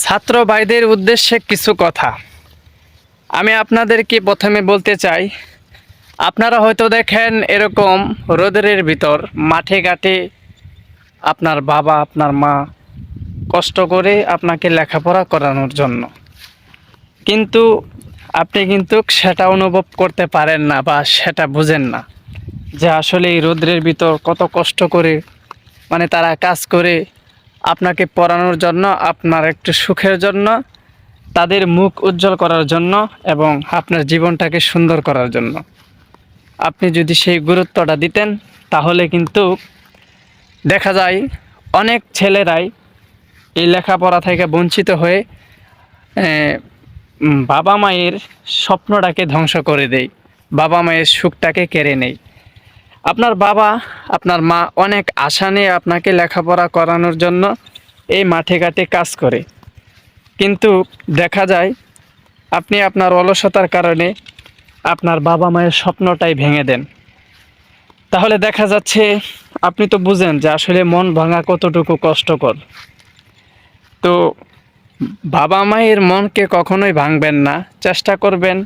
ছাত্র ভাইদের উদ্দেশ্যে কিছু কথা আমি আপনাদেরকে প্রথমে বলতে চাই। আপনারা হয়তো দেখেন এরকম রোদের ভিতর মাঠে ঘাটে আপনার বাবা আপনার মা কষ্ট করে আপনাকে লেখাপড়া করানোর জন্য, কিন্তু আপনি কিন্তু সেটা অনুভব করতে পারেন না বা সেটা বুঝেন না যে আসলে এই রোদের ভিতর কত কষ্ট করে তারা কাজ করে আপনাকে পড়ানোর জন্য, আপনার একটু সুখের জন্য, তাদের মুখ উজ্জ্বল করার জন্য এবং আপনার জীবনটাকে সুন্দর করার জন্য। আপনি যদি সেই গুরুত্বটা দিতেন তাহলে কিন্তু দেখা যায় অনেক ছেলেরাই এই লেখাপড়া থেকে বঞ্চিত হয়ে বাবা মায়ের স্বপ্নটাকে ধ্বংস করে দেয়, বাবা মায়ের সুখটাকে কেড়ে নেয়। আপনার বাবা আপনার মা অনেক আশা নিয়ে আপনাকে লেখাপড়া করানোর জন্য এই মাঠে ঘাটে কাজ করে, কিন্তু দেখা যায় আপনি আপনার অলসতার কারণে আপনার বাবা মায়ের স্বপ্নটাই ভেঙে দেন। তাহলে দেখা যাচ্ছে আপনি তো বুঝেন যে আসলে মন ভাঙা কতটুকু কষ্টকর। তো বাবা মায়ের মনকে কখনোই ভাঙবেন না, চেষ্টা করবেন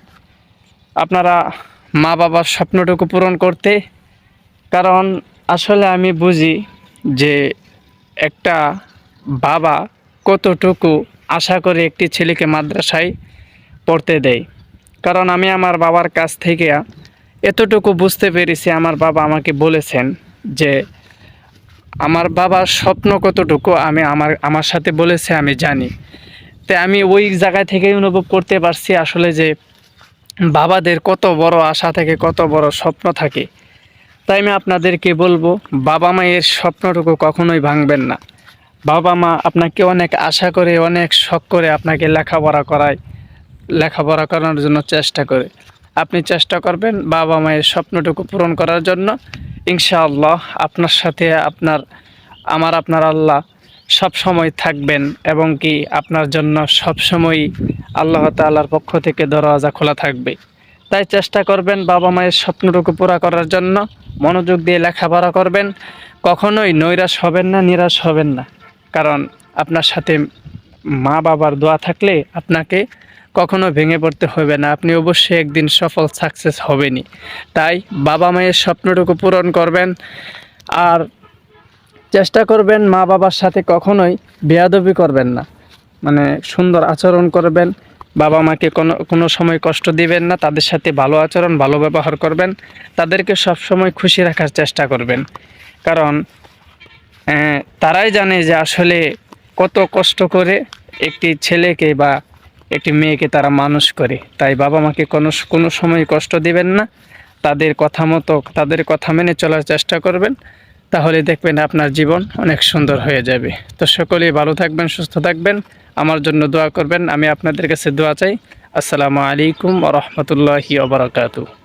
আপনারা মা বাবার স্বপ্নটুকু পূরণ করতে। কারণ আসলে আমি বুঝি যে একটা বাবা কতটুকু আশা করে একটি ছেলেকে মাদ্রাসায় পড়তে দেয়। কারণ আমি আমার বাবার কাছ থেকে এতটুকু বুঝতে পেরেছি, আমার বাবা আমাকে বলেছেন যে আমার বাবার স্বপ্ন কতটুকু আমার সাথে বলেছে আমি জানি। তাই আমি ওই জায়গা থেকেই অনুভব করতে পারছি আসলে যে বাবাদের কত বড় আশা থাকে, কত বড় স্বপ্ন থাকে। তাই আমি আপনাদেরকে বলবো বাবা মায়ের স্বপ্নটুকু কখনোই ভাঙবেন না। বাবা মা আপনাকে অনেক আশা করে অনেক শখ করে আপনাকে লেখাপড়া করানোর জন্য চেষ্টা করে। আপনি চেষ্টা করবেন বাবা মায়ের স্বপ্নটুকু পূরণ করার জন্য। ইনশাআল্লাহ আপনার সাথে আপনার আল্লাহ সব সময় থাকবেন এবং কি আপনার জন্য সব সময় আল্লাহ তাআলার পক্ষ থেকে দরওয়াজা খোলা থাকবে। তাই চেষ্টা করবেন বাবা মায়ের স্বপ্নটুকু পুরা করার জন্য, মনোযোগ দিয়ে লেখাপড়া করবেন, কখনোই নৈরাশ হবেন না, নিরাশ হবেন না। কারণ আপনার সাথে মা বাবার দোয়া থাকলে আপনাকে কখনো ভেঙে পড়তে হবে না, আপনি অবশ্যই একদিন সফল সাকসেস হবেনই। তাই বাবা মায়ের স্বপ্নটুকু পূরণ করবেন আর চেষ্টা করবেন মা বাবার সাথে কখনোই বেয়াদবি করবেন না, সুন্দর আচরণ করবেন। বাবা মাকে কোনো সময় কষ্ট দিবেন না, তাদের সাথে ভালো আচরণ ভালো ব্যবহার করবেন, তাদেরকে সব সময় খুশি রাখার চেষ্টা করবেন। কারণ তারাই জানে যে আসলে কত কষ্ট করে একটি ছেলেকে বা একটি মেয়েকে তারা মানুষ করে। তাই বাবা মাকে কোনো সময় কষ্ট দিবেন না, তাদের কথা মতো তাদের কথা মেনে চলার চেষ্টা করবেন। তাহলে দেখবেন আপনার জীবন অনেক সুন্দর হয়ে যাবে। তো সকলেই ভালো থাকবেন, সুস্থ থাকবেন, আমার জন্য দোয়া করবেন। আমি আপনাদের কাছে দোয়া চাই। আসসালামু আলাইকুম ওয়া রাহমাতুল্লাহি ওয়া বারাকাতুহু।